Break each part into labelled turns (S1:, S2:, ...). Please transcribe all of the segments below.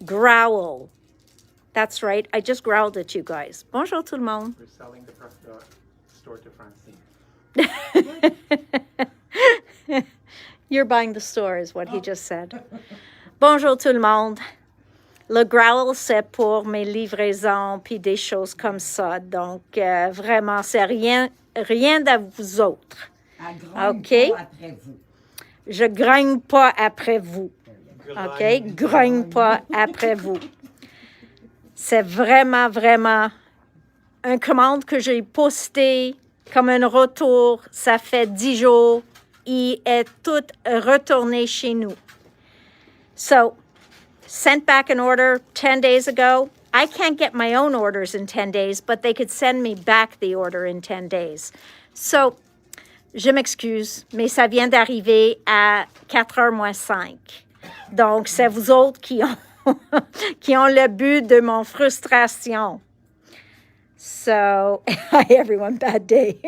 S1: growl. That's right. I just growled at you guys. Bonjour tout le monde.
S2: We're selling the store to Francine.
S1: You're buying the store is what he just said. Bonjour tout le monde. Le growl, c'est pour mes livraisons puis des choses comme ça. Donc, vraiment, c'est rien de vous autres. OK? Je grogne pas après vous. OK? Grogne pas après vous. C'est vraiment, vraiment une commande que j'ai postée comme un retour. Ça fait 10 jours. Il est tout retourné chez nous. So, sent back an order 10 days ago. I can't get my own orders in 10 days, but they could send me back the order in 10 days. So, je m'excuse, mais ça vient d'arriver à 4h moins 5. Donc, c'est vous autres qui ont, qui ont le but de mon frustration. So, hi everyone, bad day.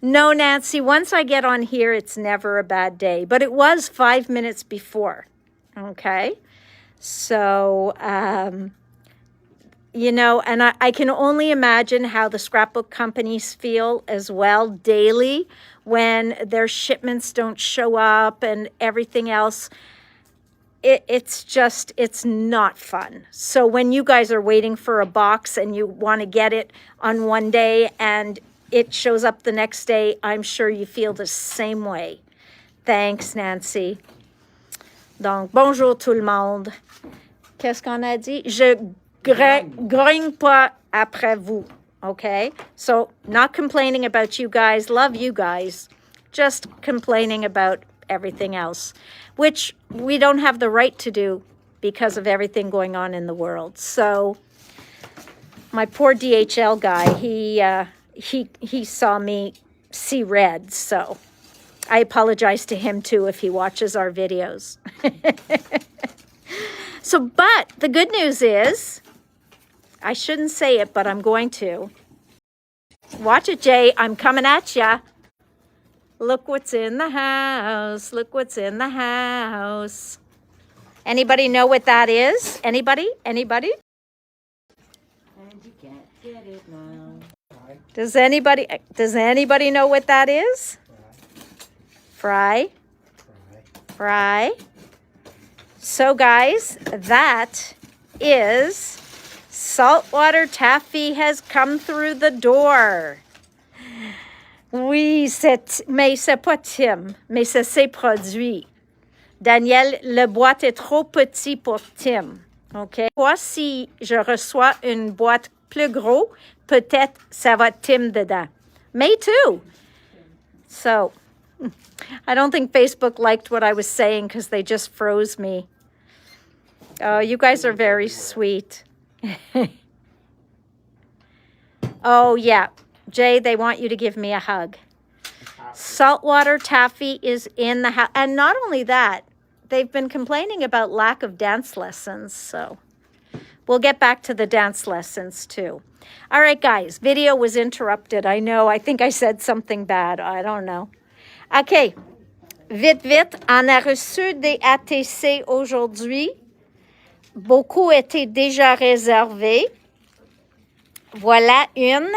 S1: No, Nancy, once I get on here, it's never a bad day. But it was 5 minutes before. Okay, so, you know, and I can only imagine how the scrapbook companies feel as well daily when their shipments don't show up and everything else. It's not fun. So when you guys are waiting for a box and you want to get it on one day and it shows up the next day, I'm sure you feel the same way. Thanks, Nancy. Donc, bonjour tout le monde. Qu'est-ce qu'on a dit? Je grogne pas après vous, okay? So, not complaining about you guys, love you guys, just complaining about everything else, which we don't have the right to do because of everything going on in the world. So, my poor DHL guy, he saw me see red, so I apologize to him too if he watches our videos. So, but the good news is, I shouldn't say it, but I'm going to. Watch it, Jay. I'm coming at ya. Look what's in the house. Look what's in the house. Anybody know what that is? Anybody? Anybody?
S3: And you can't get it now.
S1: Does anybody know what that is? Fry. Fry. So guys, that is saltwater taffy has come through the door. Oui, mais c'est pas Tim, mais c'est ses produits. Daniel, le boîte est trop petit pour Tim. OK? Moi, si je reçois une boîte plus gros, peut-être ça va Tim dedans. Me too. So, I don't think Facebook liked what I was saying because they just froze me. Oh, you guys are very sweet. Oh, yeah. Jay, they want you to give me a hug. Saltwater taffy is in the house. And not only that, they've been complaining about lack of dance lessons. So we'll get back to the dance lessons too. All right, guys, video was interrupted. I know. I think I said something bad. I don't know. OK. Vite, vite. On a reçu des ATC aujourd'hui. Beaucoup étaient déjà réservés. Voilà une.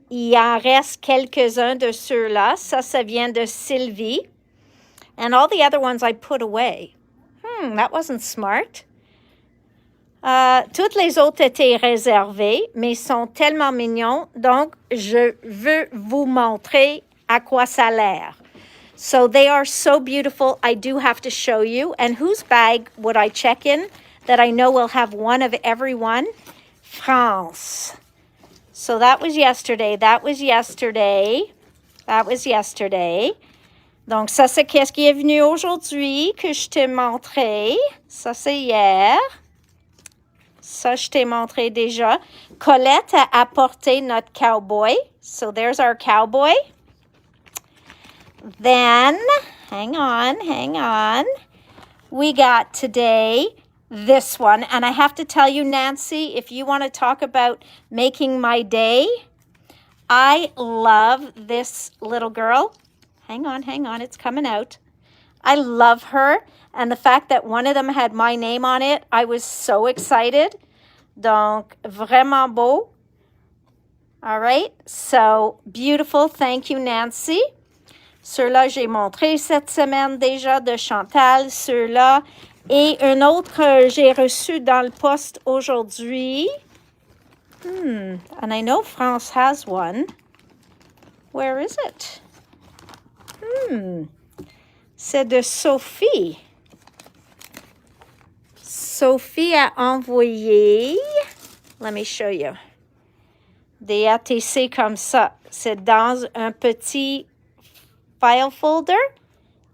S1: Il en reste quelques-uns de ceux-là. Ça vient de Sylvie. And all the other ones I put away. That wasn't smart. Toutes les autres étaient réservées, mais sont tellement mignons. Donc, je veux vous montrer à quoi ça a l'air. So, they are so beautiful. I do have to show you. And whose bag would I check in that I know will have one of every one? France. So, that was yesterday. That was yesterday. That was yesterday. Donc, ça, c'est qu'est-ce qui est venu aujourd'hui que je t'ai montré. Ça, c'est hier. Ça, je t'ai montré déjà. Colette a apporté notre cowboy. So, there's our cowboy. Then, hang on. We got today this one. And I have to tell you, Nancy, if you want to talk about making my day, I love this little girl. Hang on, it's coming out. I love her. And the fact that one of them had my name on it, I was so excited. Donc, vraiment beau. All right. So, beautiful. Thank you, Nancy. Ceux-là, j'ai montré cette semaine déjà de Chantal. Ceux-là. Et un autre j'ai reçu dans le poste aujourd'hui. And I know France has one. Where is it? C'est de Sophie. Sophie a envoyé, let me show you, des ATC comme ça. C'est dans un petit file folder.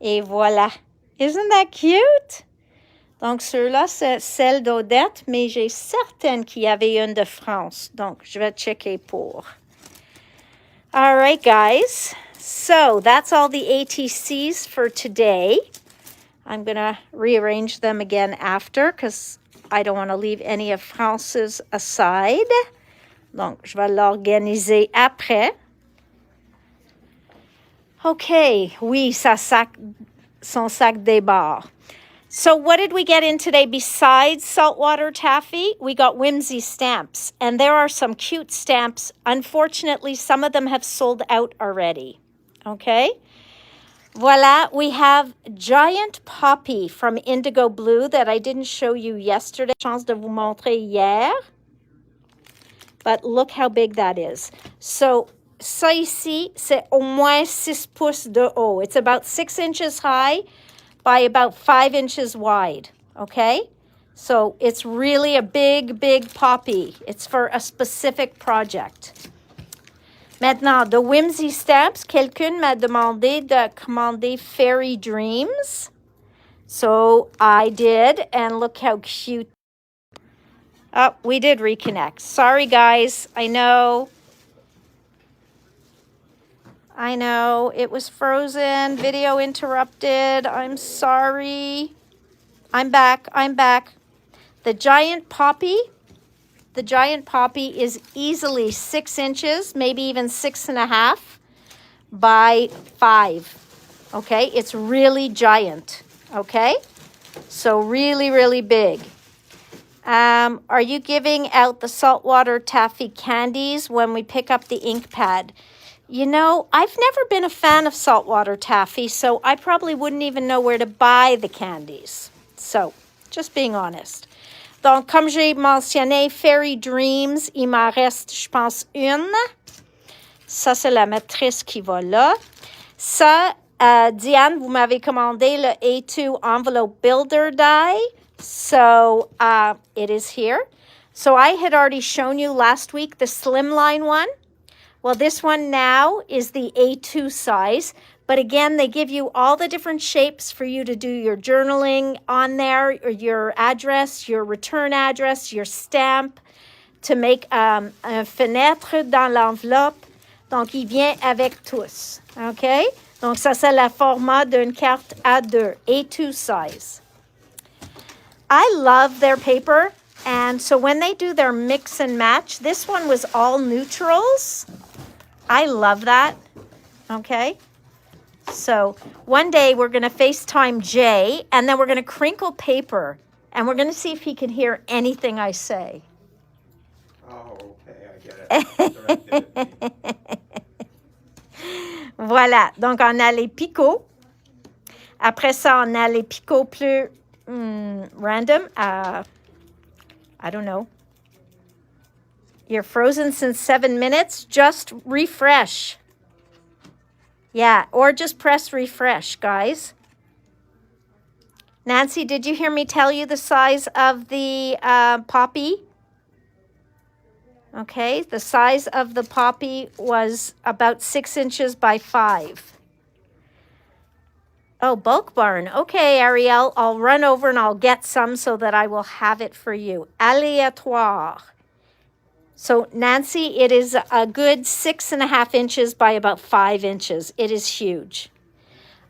S1: Et voilà. Isn't that cute? Donc, ceux-là, c'est celle d'Odette, mais j'ai certaine qu'il y avait une de France. Donc, je vais checker pour. All right, guys. So, that's all the ATCs for today. I'm going to rearrange them again after because I don't want to leave any of France's aside. Donc, je vais l'organiser après. OK. Oui, son sac débord. So what did we get in today besides saltwater taffy? We got whimsy stamps. And there are some cute stamps. Unfortunately, some of them have sold out already. Okay? Voilà, we have Giant Poppy from Indigo Blue that I didn't show you yesterday. Chance de vous montrer hier. But look how big that is. So, ça ici, c'est au moins 6 pouces de haut. It's about 6 inches high by about 5 inches wide. Okay? So, it's really a big, big poppy. It's for a specific project. Maintenant, the whimsy stamps, quelqu'un m'a demandé de commander Fairy Dreams. So I did, and look how cute. Oh, we did reconnect. Sorry, guys. I know. It was frozen. Video interrupted. I'm sorry. I'm back. The giant poppy is easily 6 inches, maybe even 6.5 by 5. Okay, it's really giant. Okay, so really, really big. Are you giving out the saltwater taffy candies when we pick up the ink pad? You know, I've never been a fan of saltwater taffy, so I probably wouldn't even know where to buy the candies. So, just being honest. Donc, comme j'ai mentionné, Fairy Dreams, il m'en reste, je pense, une. Ça, c'est la matrice qui va là. Ça, Diane, vous m'avez commandé le A2 Envelope Builder die. So, it is here. So, I had already shown you last week the slimline one. Well, this one now is the A2 size. But again, they give you all the different shapes for you to do your journaling on there, or your address, your return address, your stamp, to make un fenêtre dans l'enveloppe. Donc, il vient avec tous. OK? Donc, ça, c'est le format d'une carte A2, A2 size. I love their paper. And so when they do their mix and match, this one was all neutrals. I love that. Okay? So one day we're going to FaceTime Jay, and then we're going to crinkle paper, and we're going to see if he can hear anything I say.
S2: Oh, okay, I get it.
S1: Voilà. Donc, on a les picots. Après ça, on a les picots plus random. I don't know. You're frozen since 7 minutes. Just refresh. Yeah, or just press refresh, guys. Nancy, did you hear me tell you the size of the poppy? Okay, the size of the poppy was about 6 inches by 5. Oh, bulk barn. Okay, Ariel, I'll run over and I'll get some so that I will have it for you. Aléatoire. So, Nancy, it is a good 6.5 inches by about 5 inches. It is huge.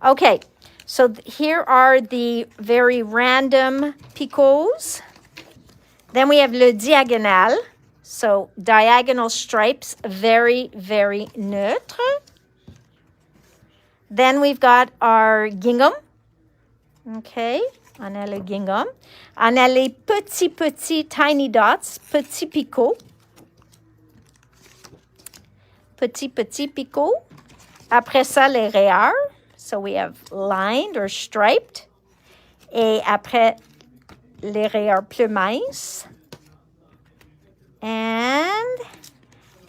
S1: Okay, so here are the very random picots. Then we have le diagonal. So, diagonal stripes, very, very neutre. Then we've got our gingham. OK? On a le gingham. On a les petits tiny dots, petits picots. Petits picots. Après ça, les rayures. So we have lined or striped. Et après, les rayures plus minces. And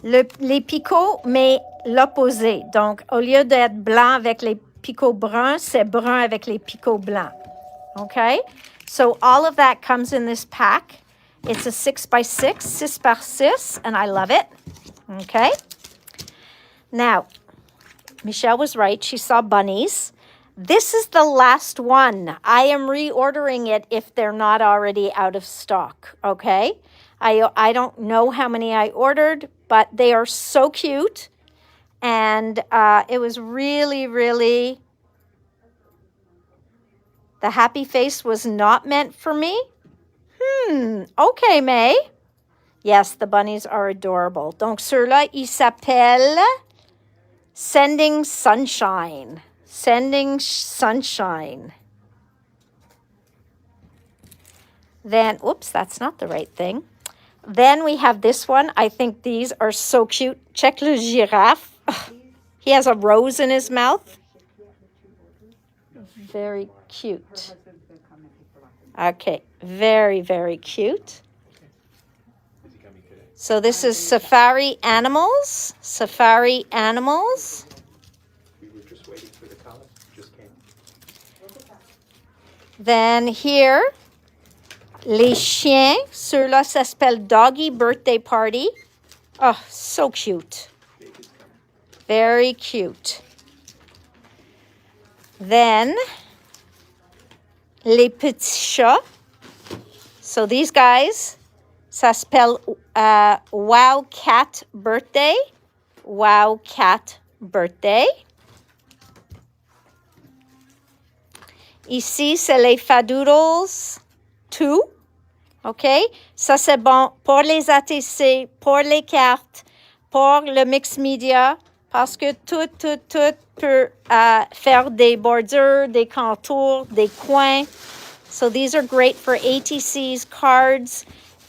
S1: les picots, mais l'opposé. Donc, au lieu d'être blanc avec les picots bruns, c'est brun avec les picots blancs. Okay? So all of that comes in this pack. It's a 6x6, 6x6, and I love it. Okay? Now, Michelle was right. She saw bunnies. This is the last one. I am reordering it if they're not already out of stock. Okay? I don't know how many I ordered, but they are so cute. And it was really, really... The happy face was not meant for me? Okay, May. Yes, the bunnies are adorable. Donc, ceux-là, ils s'appellent Sending Sunshine. Sending Sunshine. Then, oops, that's not the right thing. Then we have this one. I think these are so cute. Check le giraffe. He has a rose in his mouth. Very cute. Okay, very, very cute. So this is Safari Animals. Safari Animals.
S2: We were just waiting for the color. Just came.
S1: Then here, les chiens. Ceux-là s'appellent Doggy Birthday Party. Oh, so cute. Very cute. Then, les petits chats. So these guys, ça s'appelle Wow Cat Birthday. Wow Cat Birthday. Ici, c'est les Fadoodles 2. OK? Ça, c'est bon pour les ATC, pour les cartes, pour le mix media, parce que tout peut faire des bordures, des contours, des coins. So these are great for ATCs, cards,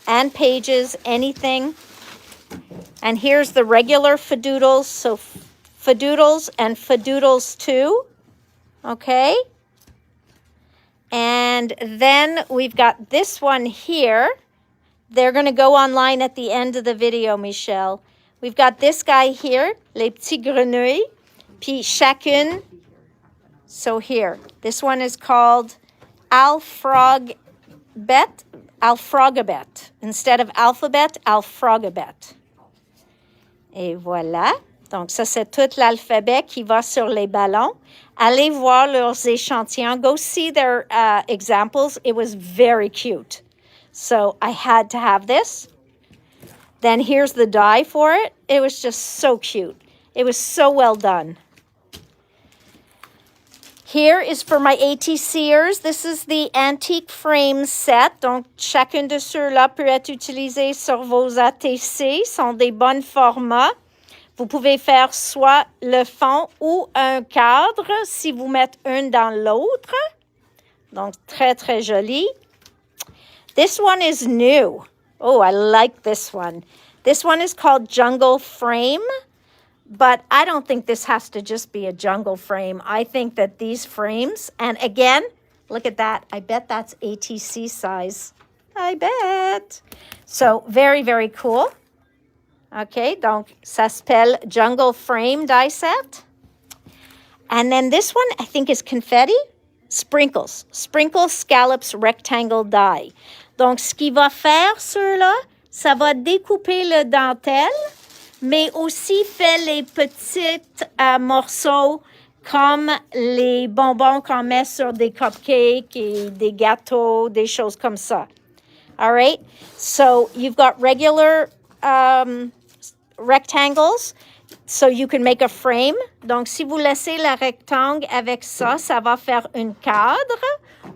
S1: and pages, anything. And here's the regular Fadoodles. So Fadoodles and Fadoodles 2. Okay? And then we've got this one here. They're going to go online at the end of the video, Michelle. We've got this guy here, les petits grenouilles. Puis chacune. So here, this one is called Alfrogabet. Instead of alphabet, Alfrogabet. Et voilà. Donc, ça, c'est tout l'alphabet qui va sur les ballons. Allez voir leurs échantillons. Go see their examples. It was very cute. So, I had to have this. Then, here's the die for it. It was just so cute. It was so well done. Here is for my ATCers. This is the antique frame set. Donc, chacun de ceux-là peut être utilisé sur vos ATC. Sont des bons formats. Vous pouvez faire soit le fond ou un cadre si vous mettez un dans l'autre. Donc, très, très joli. This one is new. Oh, I like this one. This one is called Jungle Frame. But I don't think this has to just be a jungle frame. I think that these frames, and again, look at that. I bet that's ATC size. I bet. So, very, very cool. Okay, donc, ça s'appelle Jungle Frame Die Set. And then this one, I think, is confetti. Sprinkles. Sprinkle Scallops Rectangle Die. Donc, ce qu'il va faire, ceux-là, ça va découper le dentelle, mais aussi fait les petits morceaux comme les bonbons qu'on met sur des cupcakes et des gâteaux, des choses comme ça. All right? So, you've got regular rectangles, so you can make a frame. Donc, si vous laissez le rectangle avec ça, ça va faire un cadre.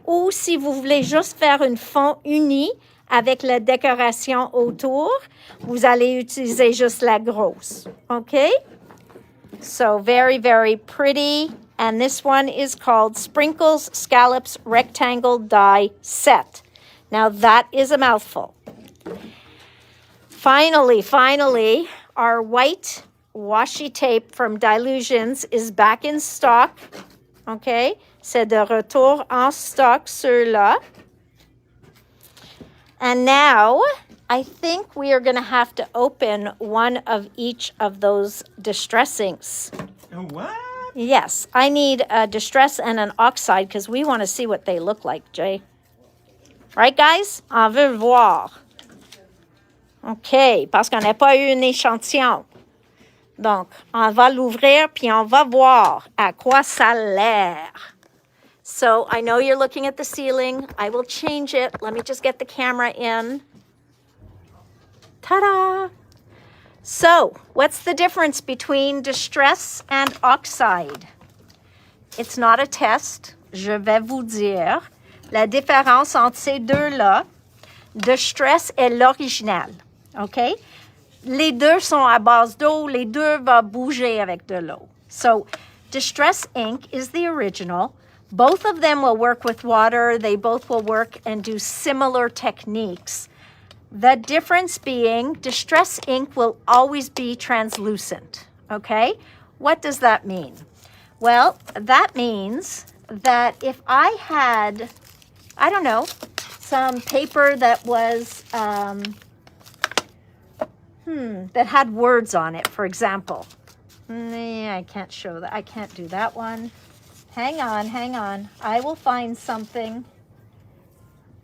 S1: Ou si vous voulez juste faire une fond unie avec la décoration autour, vous allez utiliser juste la grosse. OK? So, very, very pretty. And this one is called Sprinkles, Scallops, Rectangle Die Set. Now that is a mouthful. Finally, our white washi tape from Dilutions is back in stock. Okay, c'est de retour en stock ceux-là. And now, I think we are going to have to open one of each of those distress inks.
S2: What?
S1: Yes, I need a distress and an oxide because we want to see what they look like, Jay. Right, guys? On veut voir. OK, parce qu'on n'a pas eu un échantillon. Donc, on va l'ouvrir puis on va voir à quoi ça a l'air. So, I know you're looking at the ceiling. I will change it. Let me just get the camera in. Ta-da! So, what's the difference between distress and oxide? It's not a test. Je vais vous dire. La différence entre ces deux-là, distress est l'original. OK? Les deux sont à base d'eau. Les deux vont bouger avec de l'eau. So, distress ink is the original. Both of them will work with water. They both will work and do similar techniques. The difference being distress ink will always be translucent, okay? What does that mean? Well, that means that if I had, I don't know, some paper that was, that had words on it, for example. I can't show that. I can't do that one. Hang on. I will find something.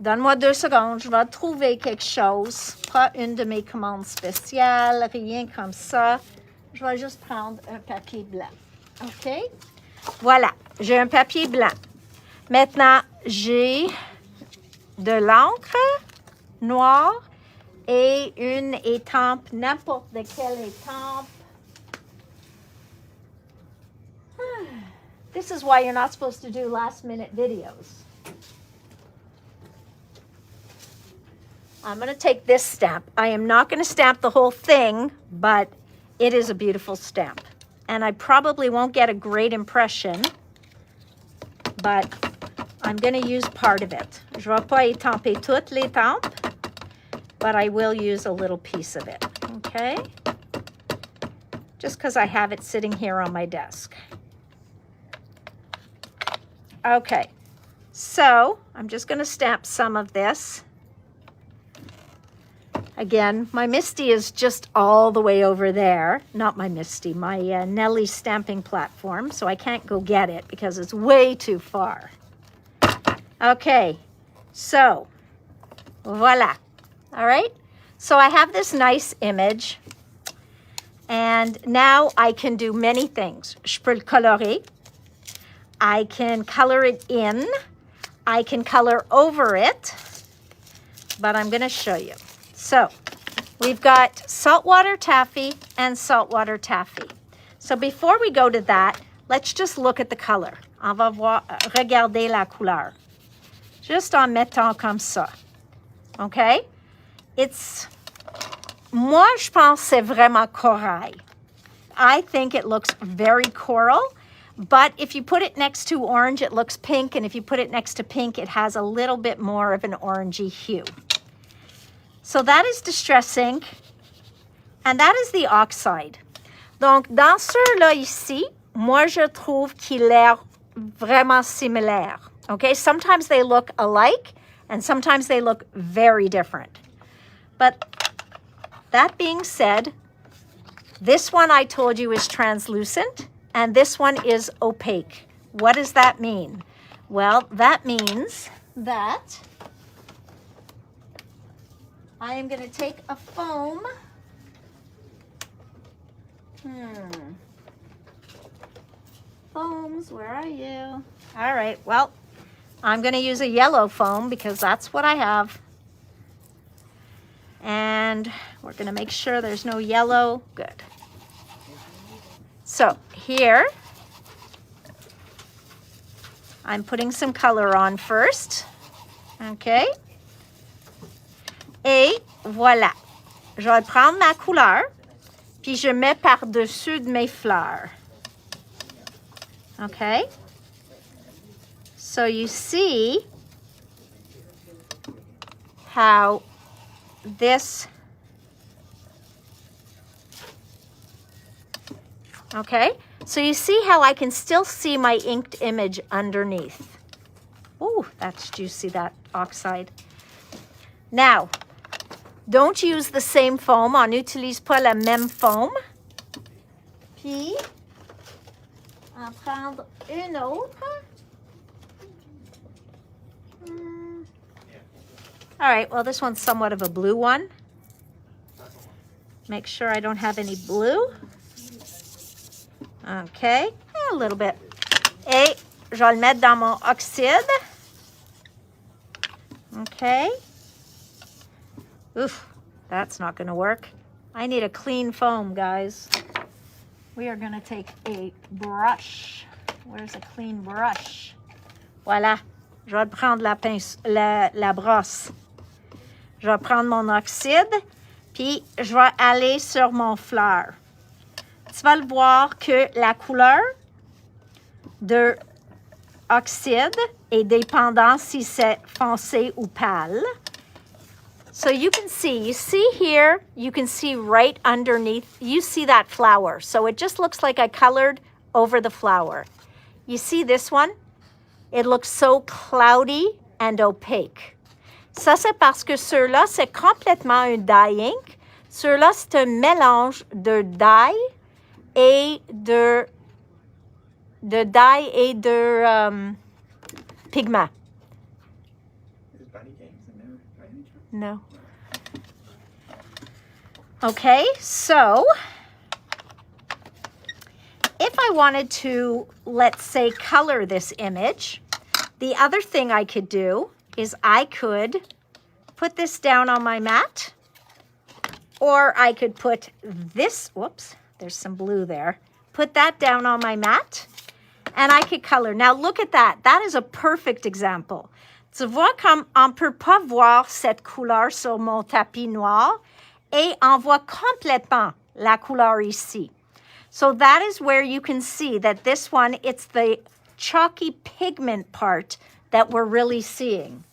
S1: Donne-moi 2 secondes, je vais trouver quelque chose. Pas une de mes commandes spéciales, rien comme ça. Je vais juste prendre un papier blanc. OK? Voilà, j'ai un papier blanc. Maintenant, j'ai de l'encre noire et une étampe, n'importe quelle étampe. This is why you're not supposed to do last-minute videos. I'm going to take this stamp. I am not going to stamp the whole thing, but it is a beautiful stamp. And I probably won't get a great impression, but I'm going to use part of it. Je ne vais pas étamper toute l'étampe, but I will use a little piece of it, okay? Just because I have it sitting here on my desk. Okay, so I'm just going to stamp some of this. Again, my Misty is just all the way over there. Not my Misty, my Nelly stamping platform. So I can't go get it because it's way too far. Okay, so voila. All right, so I have this nice image. And now I can do many things. Je peux le colorer. I can color it in. I can color over it. But I'm going to show you. So, we've got saltwater taffy and saltwater taffy. So, before we go to that, let's just look at the color. On va voir, regarder la couleur. Juste en mettant comme ça. Okay? Moi, je pense c'est vraiment corail. I think it looks very coral. But if you put it next to orange, it looks pink. And if you put it next to pink, it has a little bit more of an orangey hue. So that is distress ink. And that is the oxide. Donc, dans ceux-là ici, moi, je trouve qu'il a l'air vraiment similaire. Okay? Sometimes they look alike, and sometimes they look very different. But that being said, this one I told you is translucent. And this one is opaque. What does that mean? Well, that means that I am going to take a foam. Foams, where are you? All right, well, I'm going to use a yellow foam because that's what I have. And we're going to make sure there's no yellow. Good. So here, I'm putting some color on first, okay? Et voilà, je vais prendre ma couleur, puis je mets par-dessus de mes fleurs. Okay? So you see how this, okay? So you see how I can still see my inked image underneath. Ooh, that's juicy, that oxide. Now, don't use the same foam. On n'utilise pas la même foam. Puis, en prendre une autre. All right, well, this one's somewhat of a blue one. Make sure I don't have any blue. Okay, a little bit. Et je vais le mettre dans mon oxyde. Okay. Oof, that's not going to work. I need a clean foam, guys. We are going to take a brush. Where's a clean brush? Voilà. Je vais prendre la brosse. Je vais prendre mon oxyde, puis je vais aller sur mon fleur. Tu vas le voir que la couleur de oxyde est dépendante si c'est foncé ou pâle. So you see here, you can see right underneath, you see that flower. So it just looks like I colored over the flower. You see this one? It looks so cloudy and opaque. Ça, c'est parce que ceux-là, c'est complètement un dye ink. Ceux-là, c'est un mélange de dye et de dye et de pigment.
S2: Is Bunny Games in there by any chance?
S1: No. Okay, so if I wanted to, let's say, color this image, the other thing I could do is I could put this down on my mat, or I could put this, whoops, there's some blue there, put that down on my mat, and I could color. Now look at that. That is a perfect example. Tu vois comme on ne peut pas voir cette couleur sur mon tapis noir et on voit complètement la couleur ici. So that is where you can see that this one, it's the chalky pigment part that we're really seeing.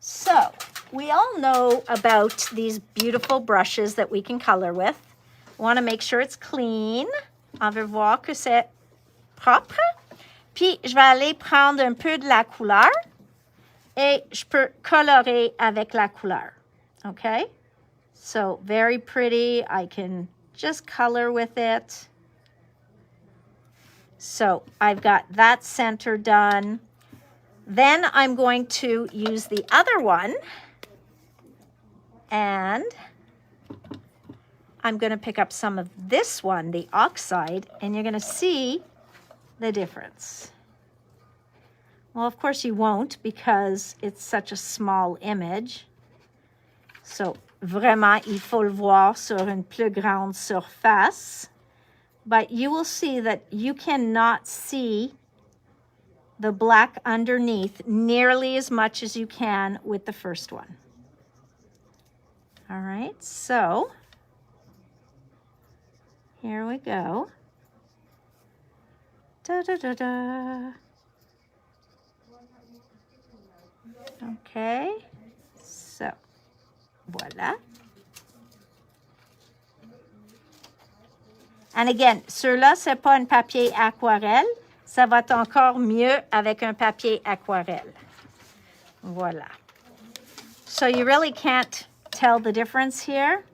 S1: So we all know about these beautiful brushes that we can color with. Want to make sure it's clean. On veut voir que c'est propre. Puis je vais aller prendre un peu de la couleur et je peux colorer avec la couleur. Okay? So very pretty. I can just color with it. So I've got that center done. Then I'm going to use the other one, and I'm going to pick up some of this one, the oxide, and you're going to see the difference. Well, of course you won't because it's such a small image. So vraiment, il faut le voir sur une plus grande surface. But you will see that you cannot see the black underneath nearly as much as you can with the first one. All right, so here we go. Da, da, da, da. Okay, so voila. And again, ceux-là, c'est pas un papier aquarelle. Ça va être encore mieux avec un papier aquarelle. Voilà. So you really can't tell the difference here.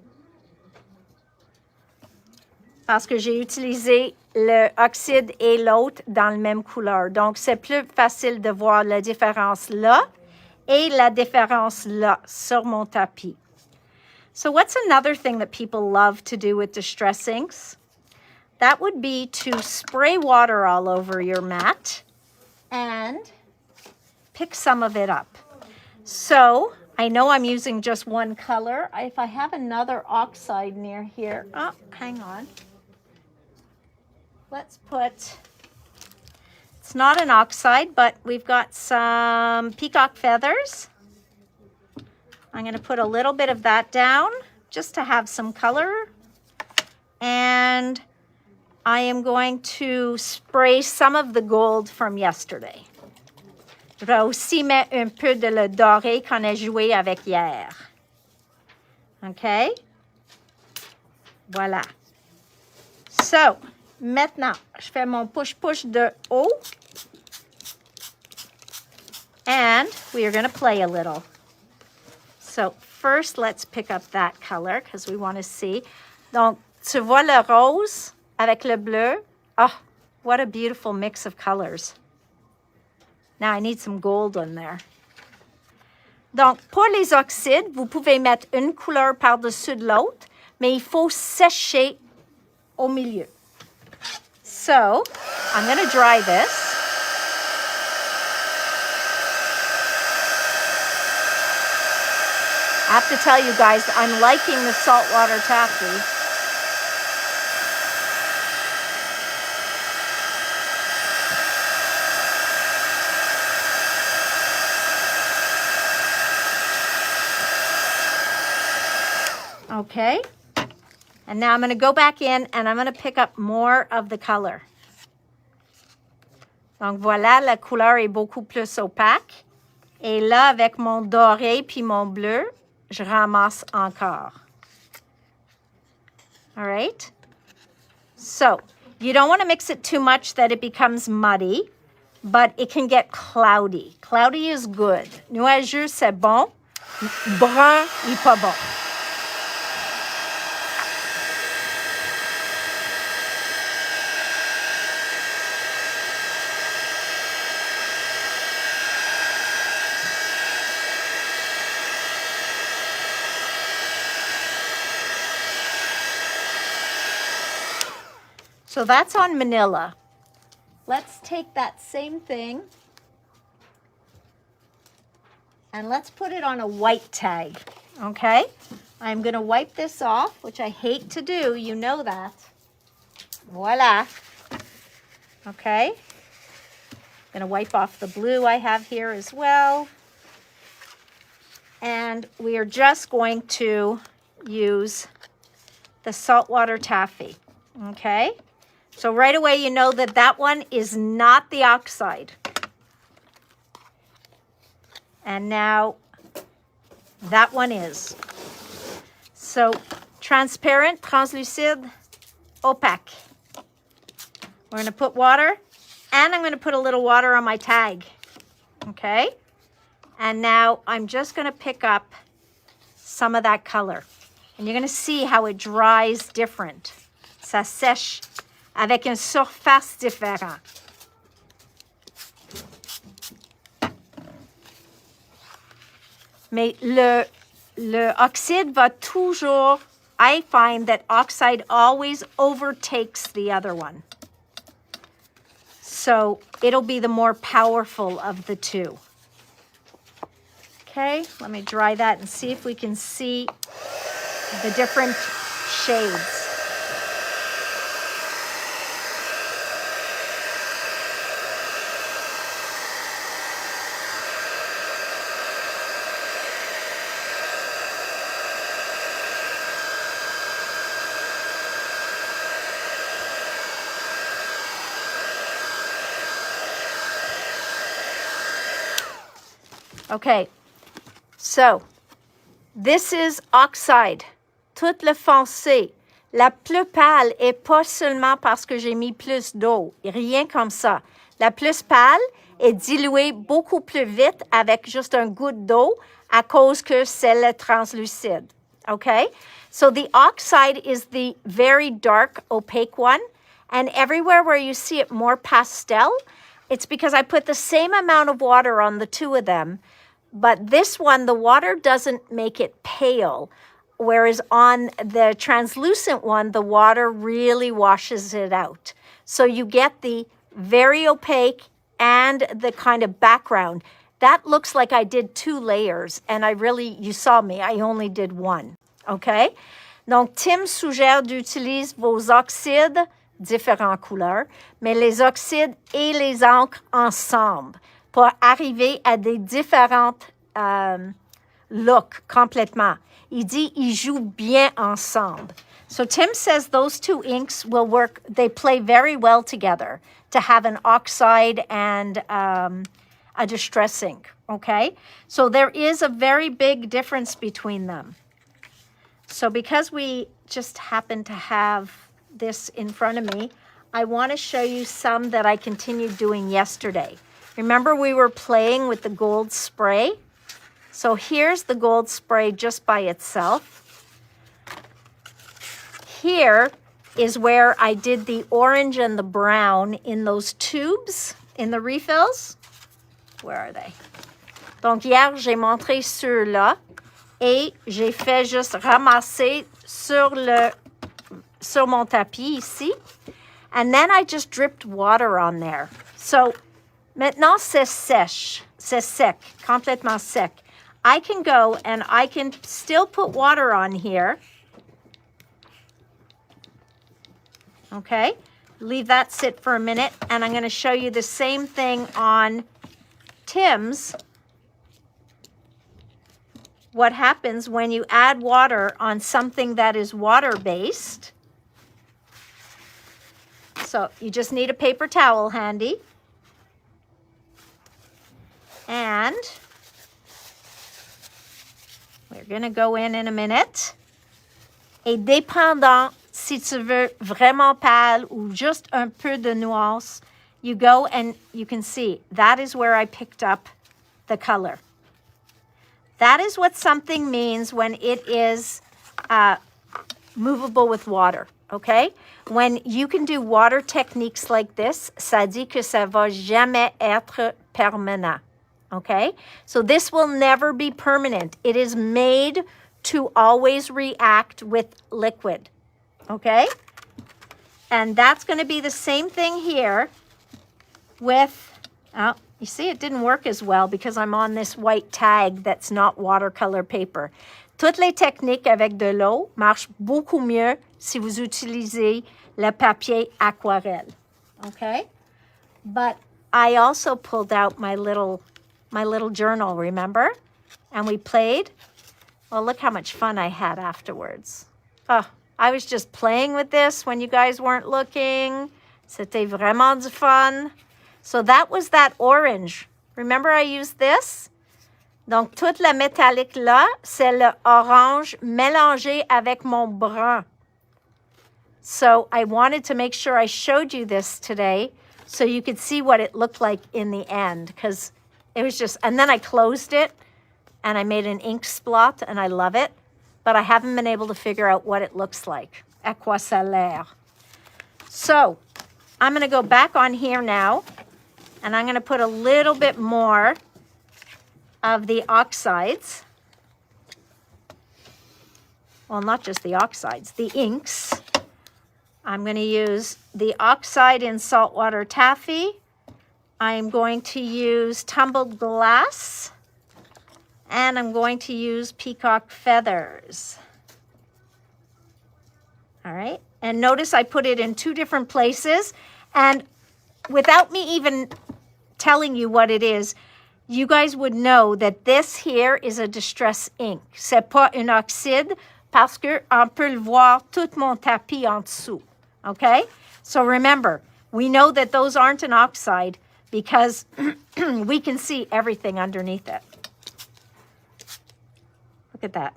S1: Parce que j'ai utilisé le oxyde et l'autre dans la même couleur. Donc, c'est plus facile de voir la différence là et la différence là sur mon tapis. So what's another thing that people love to do with distress inks? That would be to spray water all over your mat and pick some of it up. So I know I'm using just one color. If I have another oxide near here, oh, hang on. Let's put, it's not an oxide, but we've got some peacock feathers. I'm going to put a little bit of that down just to have some color. And I am going to spray some of the gold from yesterday. Je vais aussi mettre un peu de le doré qu'on a joué avec hier. OK? Voilà. So, maintenant, je fais mon push-push de haut. And we are going to play a little. So, first, let's pick up that color because we want to see. Donc, tu vois le rose avec le bleu? Oh, what a beautiful mix of colors. Now, I need some gold on there. Donc, pour les oxydes, vous pouvez mettre une couleur par-dessus de l'autre, mais il faut sécher au milieu. So, I'm going to dry this. I have to tell you guys, I'm liking the saltwater taffy. Okay, and now I'm going to go back in and I'm going to pick up more of the color. Donc voilà, la couleur est beaucoup plus opaque. Et là, avec mon doré puis mon bleu, je ramasse encore. All right? So, you don't want to mix it too much that it becomes muddy, but it can get cloudy. Cloudy is good. Nuageux, c'est bon. Brun, il n'est pas bon. So that's on manila. Let's take that same thing and let's put it on a white tag, okay? I'm going to wipe this off, which I hate to do. You know that. Voila. Okay. I'm going to wipe off the blue I have here as well. And we are just going to use the saltwater taffy, okay? So right away, you know that that one is not the oxide. And now that one is. So transparent, translucide, opaque. We're going to put water, and I'm going to put a little water on my tag. Okay? And now I'm just going to pick up some of that color. And you're going to see how it dries different. Ça sèche avec une surface différente. Mais le oxyde va toujours, I find that oxide always overtakes the other one. So it'll be the more powerful of the two. Okay, let me dry that and see if we can see the different shades. Okay, so this is oxide. Toute le foncé. La plus pâle est pas seulement parce que j'ai mis plus d'eau. Rien comme ça. La plus pâle est diluée beaucoup plus vite avec juste un goutte d'eau à cause que c'est le translucide. Okay, so the oxide is the very dark, opaque one. And everywhere where you see it more pastel, it's because I put the same amount of water on the two of them. But this one, the water doesn't make it pale, whereas on the translucent one, the water really washes it out. So you get the very opaque and the kind of background. That looks like I did 2 layers, and you saw me, I only did 1, okay? Donc, Tim suggère d'utiliser vos oxydes, différentes couleurs, mais les oxydes et les encres ensemble, pour arriver à des différentes look complètement. Il dit, ils jouent bien ensemble. So Tim says those two inks will work. They play very well together to have an oxide and a distress ink, okay? So there is a very big difference between them. So because we just happen to have this in front of me, I want to show you some that I continued doing yesterday. Remember we were playing with the gold spray? So here's the gold spray just by itself. Here is where I did the orange and the brown in those tubes, in the refills. Where are they? Donc hier, j'ai montré ceux-là et j'ai fait juste ramasser sur mon tapis ici. And then I just dripped water on there. So maintenant c'est sèche, c'est sec, complètement sec. I can go and I can still put water on here. Okay, leave that sit for a minute, and I'm going to show you the same thing on Tim's. What happens when you add water on something that is water-based. So you just need a paper towel handy. And we're going to go in a minute. Et dépendant si tu veux vraiment pâle ou juste un peu de nuance, you go and you can see that is where I picked up the color. That is what something means when it is movable with water, okay? When you can do water techniques like this, ça dit que ça va jamais être permanent, okay? So this will never be permanent. It is made to always react with liquid, okay? And that's going to be the same thing here with, oh, you see it didn't work as well because I'm on this white tag that's not watercolor paper. Toutes les techniques avec de l'eau marchent beaucoup mieux si vous utilisez le papier aquarelle, okay? But I also pulled out my little journal, remember? And we played. Well, look how much fun I had afterwards. Oh, I was just playing with this when you guys weren't looking. C'était vraiment du fun. So that was that orange. Remember I used this? Donc, toute la métallique là, c'est le orange mélangé avec mon brun. So I wanted to make sure I showed you this today so you could see what it looked like in the end, because it was just, and then I closed it and I made an ink splot and I love it, but I haven't been able to figure out what it looks like. À quoi ça a l'air? So I'm going to go back on here now and I'm going to put a little bit more of the oxides. Well, not just the oxides, the inks. I'm going to use the oxide in saltwater taffy. I'm going to use tumbled glass. And I'm going to use peacock feathers. All right. And notice I put it in two different places. And without me even telling you what it is, you guys would know that this here is a distress ink. C'est pas un oxyde parce que on peut le voir tout mon tapis en dessous. Okay? So remember, we know that those aren't an oxide because we can see everything underneath it. Look at that.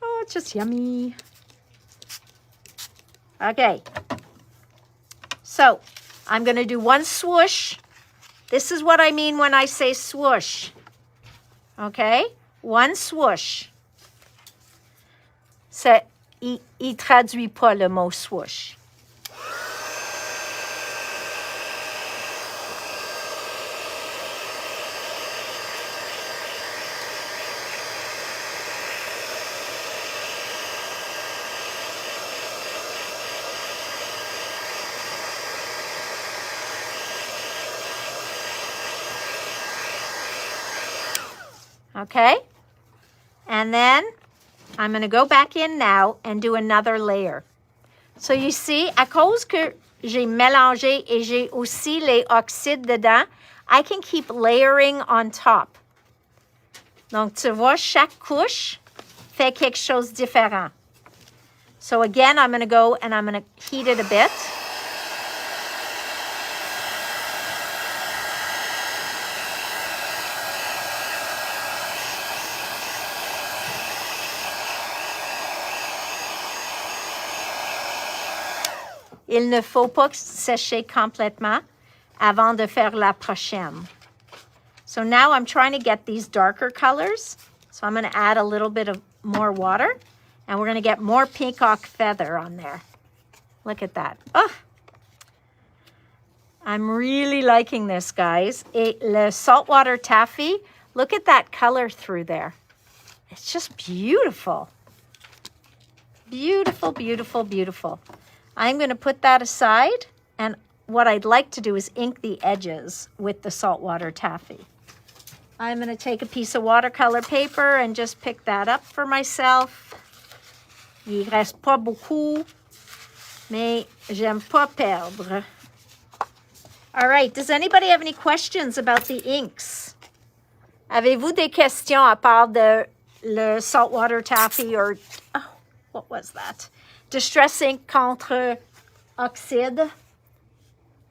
S1: Oh, it's just yummy. Okay. So I'm going to do one swoosh. This is what I mean when I say swoosh. Okay? One swoosh. Il traduit pas le mot swoosh. Okay, and then I'm going to go back in now and do another layer. So you see, à cause que j'ai mélangé et j'ai aussi les oxydes dedans, I can keep layering on top. Donc, tu vois, chaque couche fait quelque chose de différent. So again, I'm going to go and I'm going to heat it a bit. Il ne faut pas sécher complètement avant de faire la prochaine. So now I'm trying to get these darker colors. So I'm going to add a little bit of more water. And we're going to get more peacock feather on there. Look at that. Oh, I'm really liking this, guys. Le saltwater taffy, look at that color through there. It's just beautiful. Beautiful, beautiful, beautiful. I'm going to put that aside, and what I'd like to do is ink the edges with the saltwater taffy. I'm going to take a piece of watercolor paper and just pick that up for myself. Il reste pas beaucoup, mais j'aime pas perdre. All right, does anybody have any questions about the inks? Avez-vous des questions à part de le saltwater taffy or, oh, what was that? Distress ink contre oxide.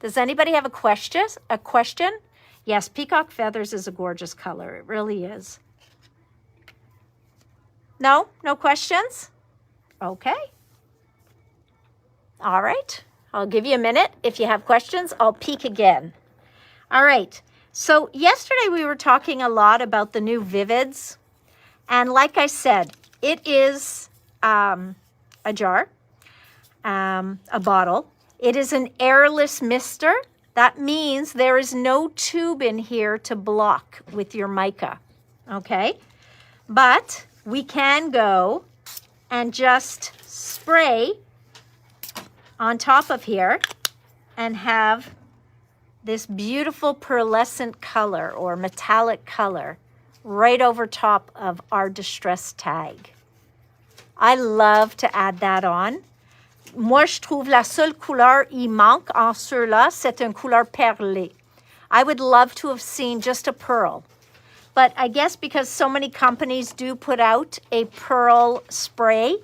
S1: Does anybody have a question? Yes, peacock feathers is a gorgeous color. It really is. No? No questions? Okay. All right. I'll give you a minute. If you have questions, I'll peek again. All right. So yesterday we were talking a lot about the new Vivids. And like I said, it is a jar, a bottle. It is an airless mister. That means there is no tube in here to block with your mica, okay? But we can go and just spray on top of here and have this beautiful pearlescent color or metallic color right over top of our distress tag. I love to add that on. Moi, je trouve la seule couleur il manque en ceux-là, c'est une couleur perlée. I would love to have seen just a pearl. But I guess because so many companies do put out a pearl spray,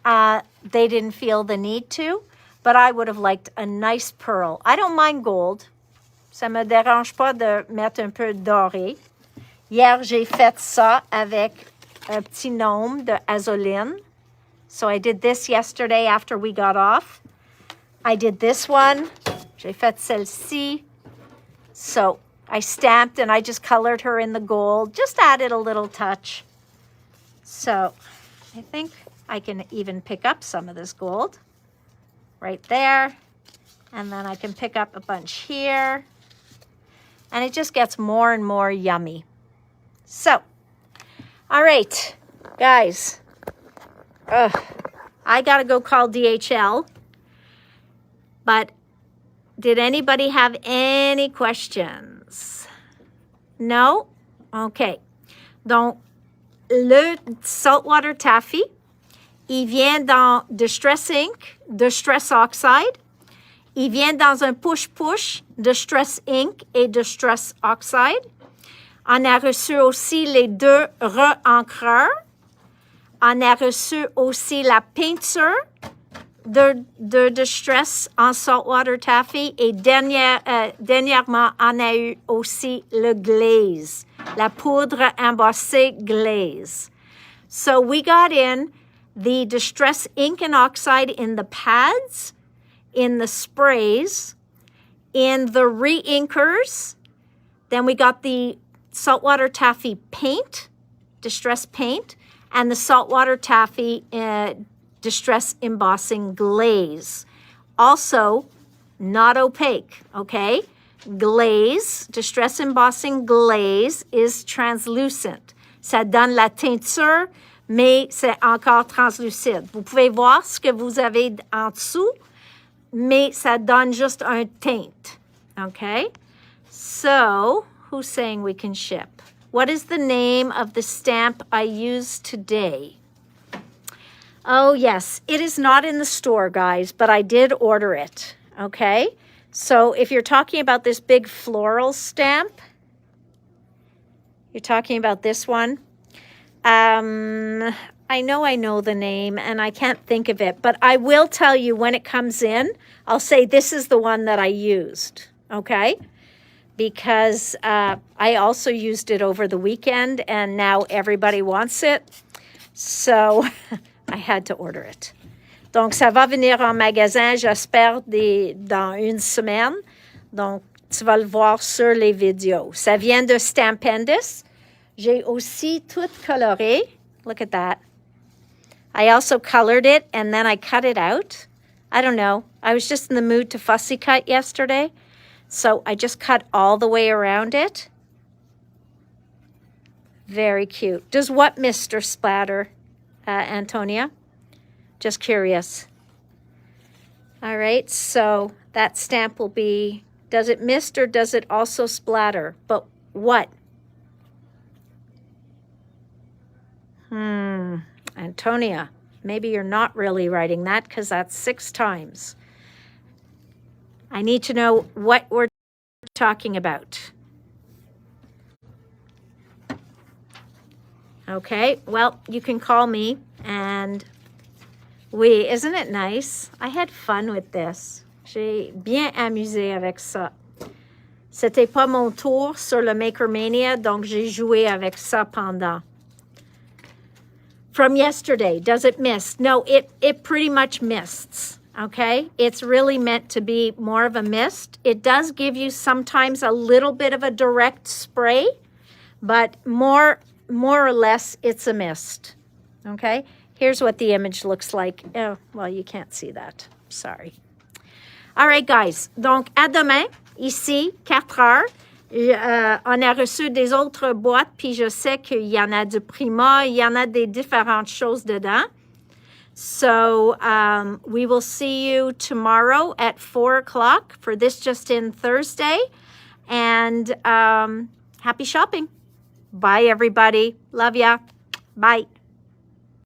S1: they didn't feel the need to. But I would have liked a nice pearl. I don't mind gold. Ça me dérange pas de mettre un peu doré. Hier, j'ai fait ça avec un petit gnome de azoline. So I did this yesterday after we got off. I did this one. J'ai fait celle-ci. So I stamped and I just colored her in the gold. Just added a little touch. So I think I can even pick up some of this gold right there. And then I can pick up a bunch here. And it just gets more and more yummy. So, all right, guys. I got to go call DHL. But did anybody have any questions? No? Okay. Donc, le saltwater taffy, il vient dans Distress Ink, Distress Oxide. Il vient dans un push-push, Distress Ink et Distress Oxide. On a reçu aussi les deux re-encreurs. On a reçu aussi la peinture de Distress en saltwater taffy. Et dernièrement, on a eu aussi le glaze, la poudre embossée glaze. So we got in the Distress Ink and Oxide in the pads, in the sprays, in the re-inkers. Then we got the saltwater taffy paint, Distress paint, and the saltwater taffy Distress embossing glaze. Also, not opaque, okay? Glaze, Distress embossing glaze is translucent. Ça donne la teinture, mais c'est encore translucide. Vous pouvez voir ce que vous avez en dessous, mais ça donne juste un teint, okay? So, who's saying we can ship? What is the name of the stamp I used today? Oh, yes. It is not in the store, guys, but I did order it, okay? So if you're talking about this big floral stamp, you're talking about this one, I know the name and I can't think of it, but I will tell you when it comes in. I'll say this is the one that I used, okay? Because I also used it over the weekend and now everybody wants it. So I had to order it. Donc, ça va venir en magasin, j'espère, dans une semaine. Donc, tu vas le voir sur les vidéos. Ça vient de Stampendous. J'ai aussi tout coloré. Look at that. I also colored it and then I cut it out. I don't know. I was just in the mood to fussy cut yesterday. So I just cut all the way around it. Very cute. Does what Mr. Splatter, Antonia? Just curious. All right, so that stamp will be, does it mist or does it also splatter? But what? Antonia, maybe you're not really writing that because that's 6 times. I need to know what we're talking about. Okay, well, you can call me and oui, isn't it nice? I had fun with this. J'ai bien amusé avec ça. C'était pas mon tour sur le Makermania, donc j'ai joué avec ça pendant. From yesterday, does it mist? No, it pretty much mists, okay? It's really meant to be more of a mist. It does give you sometimes a little bit of a direct spray, but more or less it's a mist, okay? Here's what the image looks like. Oh, well, you can't see that. Sorry. All right, guys. Donc, à demain, ici, 4 heures. On a reçu des autres boîtes, puis je sais qu'il y en a du Prima, il y en a des différentes choses dedans. So, we will see you tomorrow at 4 o'clock for this just in Thursday. And happy shopping. Bye, everybody. Love ya. Bye.